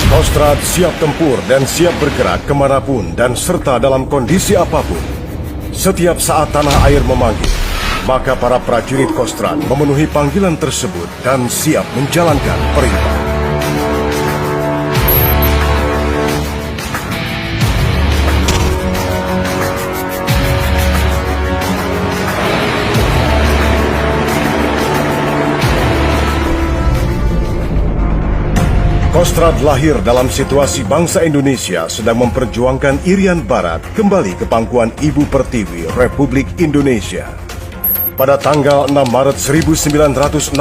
Kostrad siap tempur dan siap bergerak kemanapun dan serta dalam kondisi apapun. Setiap saat tanah air memanggil, maka para prajurit Kostrad memenuhi panggilan tersebut dan siap menjalankan perintah. Kostrad lahir dalam situasi bangsa Indonesia sedang memperjuangkan Irian Barat kembali ke pangkuan Ibu Pertiwi Republik Indonesia. Pada tanggal 6 Maret 1961,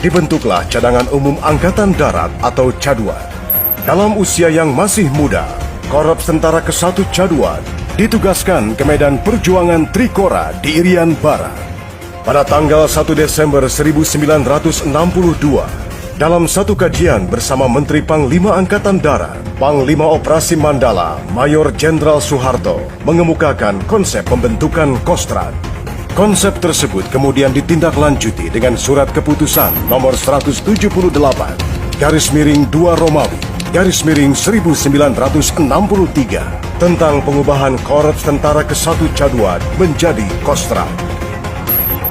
dibentuklah Cadangan Umum Angkatan Darat atau Caduan. Dalam usia yang masih muda, Korps Tentara ke-1 Caduan ditugaskan ke medan perjuangan Trikora di Irian Barat. Pada tanggal 1 Desember 1962, dalam satu kajian bersama Menteri Panglima Angkatan Darat, Panglima Operasi Mandala, Mayor Jenderal Soeharto, mengemukakan konsep pembentukan Kostrad. Konsep tersebut kemudian ditindaklanjuti dengan Surat Keputusan Nomor 178, garis miring 2 Romawi, garis miring 1963, tentang pengubahan Korps Tentara ke-1 Caduan menjadi Kostrad.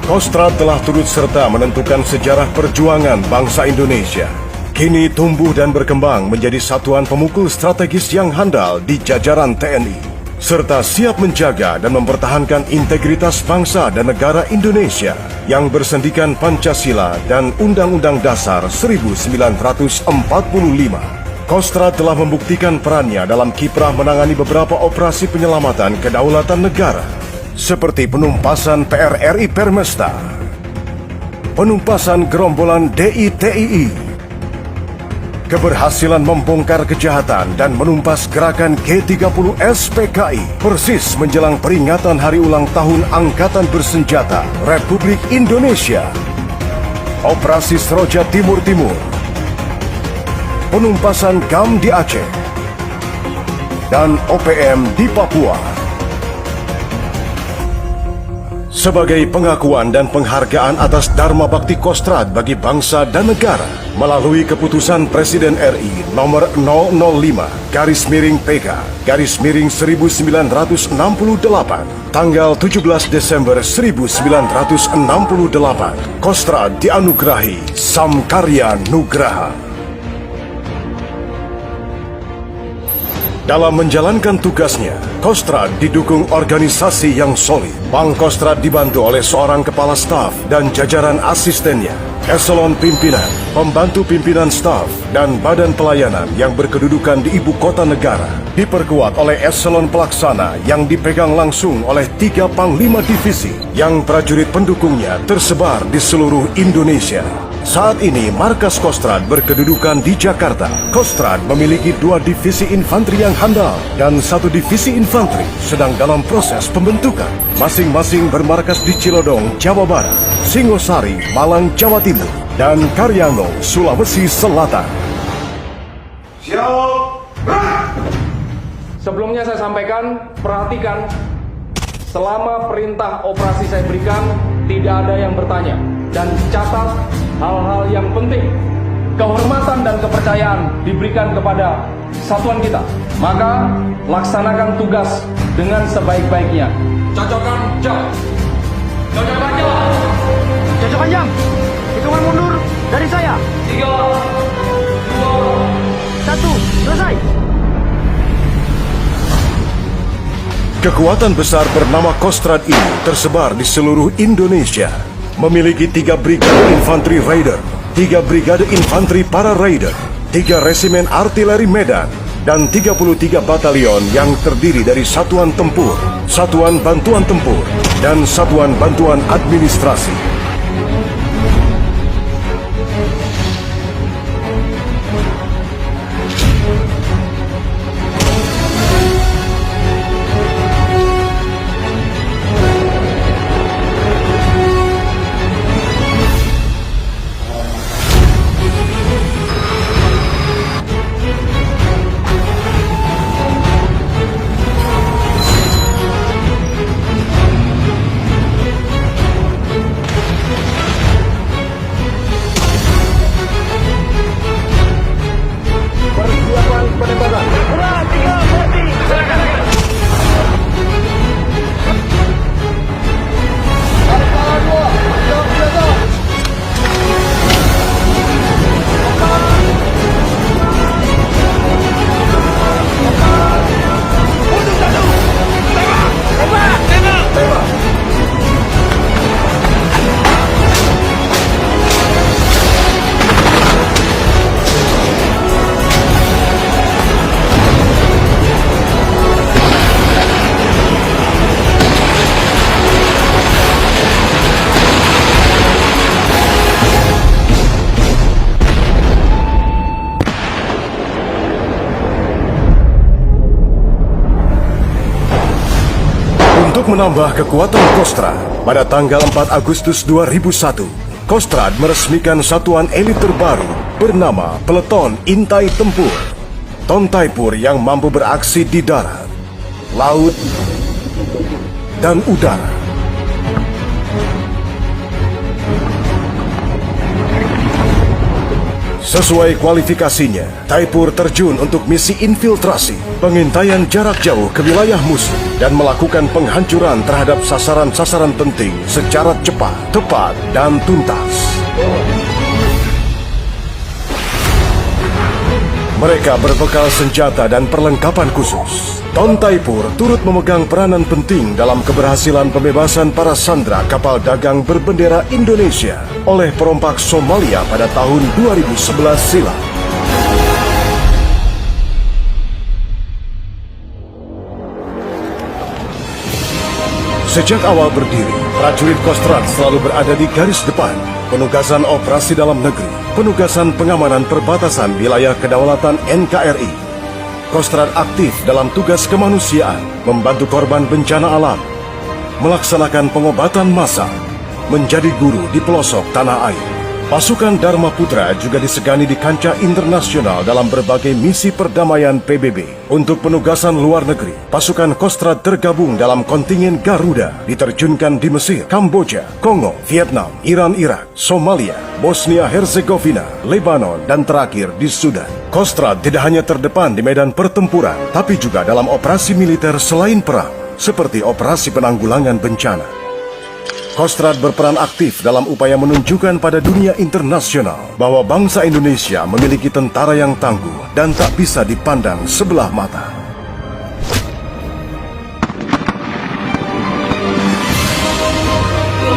Kostrad telah turut serta menentukan sejarah perjuangan bangsa Indonesia. Kini tumbuh dan berkembang menjadi satuan pemukul strategis yang handal di jajaran TNI, serta siap menjaga dan mempertahankan integritas bangsa dan negara Indonesia yang bersendikan Pancasila dan Undang-Undang Dasar 1945. Kostrad telah membuktikan perannya dalam kiprah menangani beberapa operasi penyelamatan kedaulatan negara, seperti penumpasan PRRI Permesta, penumpasan gerombolan DITII, keberhasilan membongkar kejahatan dan menumpas gerakan G30 SPKI persis menjelang peringatan Hari Ulang Tahun Angkatan Bersenjata Republik Indonesia, Operasi Seroja Timur-Timur, penumpasan GAM di Aceh, dan OPM di Papua. Sebagai pengakuan dan penghargaan atas Dharma Bakti Kostrad bagi bangsa dan negara, melalui keputusan Presiden RI nomor 005 garis miring PK garis miring 1968 tanggal 17 Desember 1968, Kostrad dianugerahi Samkarya Nugraha. Dalam menjalankan tugasnya, Kostrad didukung organisasi yang solid. Pangkostrad dibantu oleh seorang kepala staf dan jajaran asistennya, eselon pimpinan, pembantu pimpinan staf, dan badan pelayanan yang berkedudukan di ibu kota negara. Diperkuat oleh eselon pelaksana yang dipegang langsung oleh 3 panglima divisi yang prajurit pendukungnya tersebar di seluruh Indonesia. Saat ini markas Kostrad berkedudukan di Jakarta. Kostrad memiliki 2 divisi infanteri yang handal dan 1 divisi infanteri sedang dalam proses pembentukan. Masing-masing bermarkas di Cilodong, Jawa Barat, Singosari, Malang, Jawa Timur, dan Karyano, Sulawesi Selatan. Siap. Sebelumnya saya sampaikan, perhatikan, selama perintah operasi saya berikan, tidak ada yang bertanya. Dan catat hal-hal yang penting. Kehormatan dan kepercayaan diberikan kepada satuan kita. Maka laksanakan tugas dengan sebaik-baiknya. Cocokkan jam. Cocokkan jam. Cocokkan jam. Hitungan mundur dari saya. 3, 2, 1, selesai. Kekuatan besar bernama Kostrad ini tersebar di seluruh Indonesia. Memiliki 3 brigade infanteri raider, 3 brigade infanteri para raider, 3 resimen artileri Medan, dan 33 batalion yang terdiri dari satuan tempur, satuan bantuan tempur, dan satuan bantuan administrasi. Untuk menambah kekuatan Kostrad, pada tanggal 4 Agustus 2001, Kostrad meresmikan satuan elit terbaru bernama Peleton Intai Tempur. Tontaipur yang mampu beraksi di darat, laut, dan udara. Sesuai kualifikasinya, Taipur terjun untuk misi infiltrasi, pengintaian jarak jauh ke wilayah musuh, dan melakukan penghancuran terhadap sasaran-sasaran penting secara cepat, tepat, dan tuntas. Mereka berbekal senjata dan perlengkapan khusus. Tontaipur turut memegang peranan penting dalam keberhasilan pembebasan para sandera kapal dagang berbendera Indonesia oleh perompak Somalia pada tahun 2011 silam. Sejak awal berdiri, prajurit Kostrad selalu berada di garis depan. Penugasan operasi dalam negeri, penugasan pengamanan perbatasan wilayah kedaulatan NKRI. Kostrad aktif dalam tugas kemanusiaan, membantu korban bencana alam, melaksanakan pengobatan massal, menjadi guru di pelosok tanah air. Pasukan Dharma Putra juga disegani di kancah internasional dalam berbagai misi perdamaian PBB. Untuk penugasan luar negeri, pasukan Kostrad tergabung dalam kontingen Garuda, diterjunkan di Mesir, Kamboja, Kongo, Vietnam, Iran, Irak, Somalia, Bosnia-Herzegovina, Lebanon, dan terakhir di Sudan. Kostrad tidak hanya terdepan di medan pertempuran, tapi juga dalam operasi militer selain perang, seperti operasi penanggulangan bencana. Kostrad berperan aktif dalam upaya menunjukkan pada dunia internasional bahwa bangsa Indonesia memiliki tentara yang tangguh dan tak bisa dipandang sebelah mata.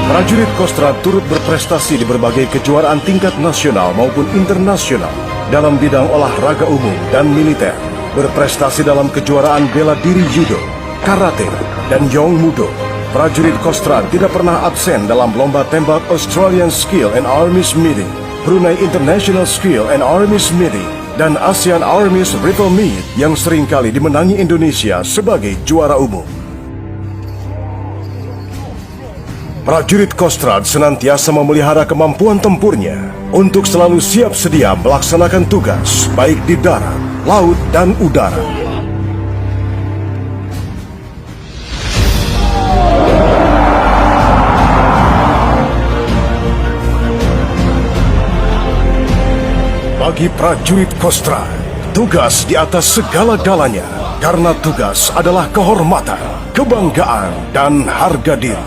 Prajurit Kostrad turut berprestasi di berbagai kejuaraan tingkat nasional maupun internasional dalam bidang olahraga umum dan militer, berprestasi dalam kejuaraan bela diri judo, karate, dan Yong Mudo. Prajurit Kostrad tidak pernah absen dalam lomba tembak Australian Skill and Armies Meeting, Brunei International Skill and Armies Meeting, dan ASEAN Armies Rifle Meet yang seringkali dimenangi Indonesia sebagai juara umum. Prajurit Kostrad senantiasa memelihara kemampuan tempurnya untuk selalu siap sedia melaksanakan tugas baik di darat, laut, dan udara. Bagi prajurit Kostrad, tugas di atas segala-galanya, karena tugas adalah kehormatan, kebanggaan, dan harga diri.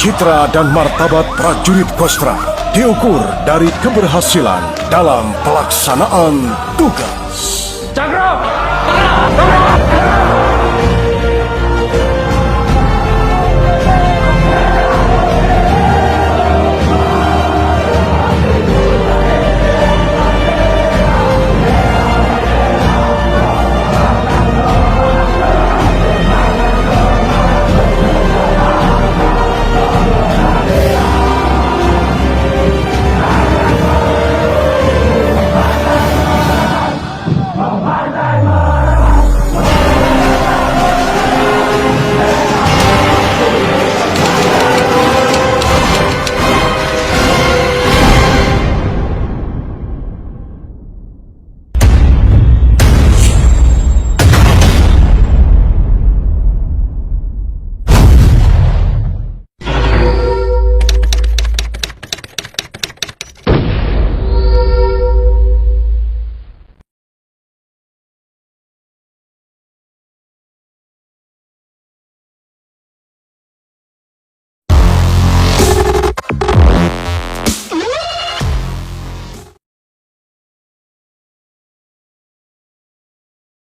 Citra dan martabat prajurit Kostrad diukur dari keberhasilan dalam pelaksanaan tugas. Cakra!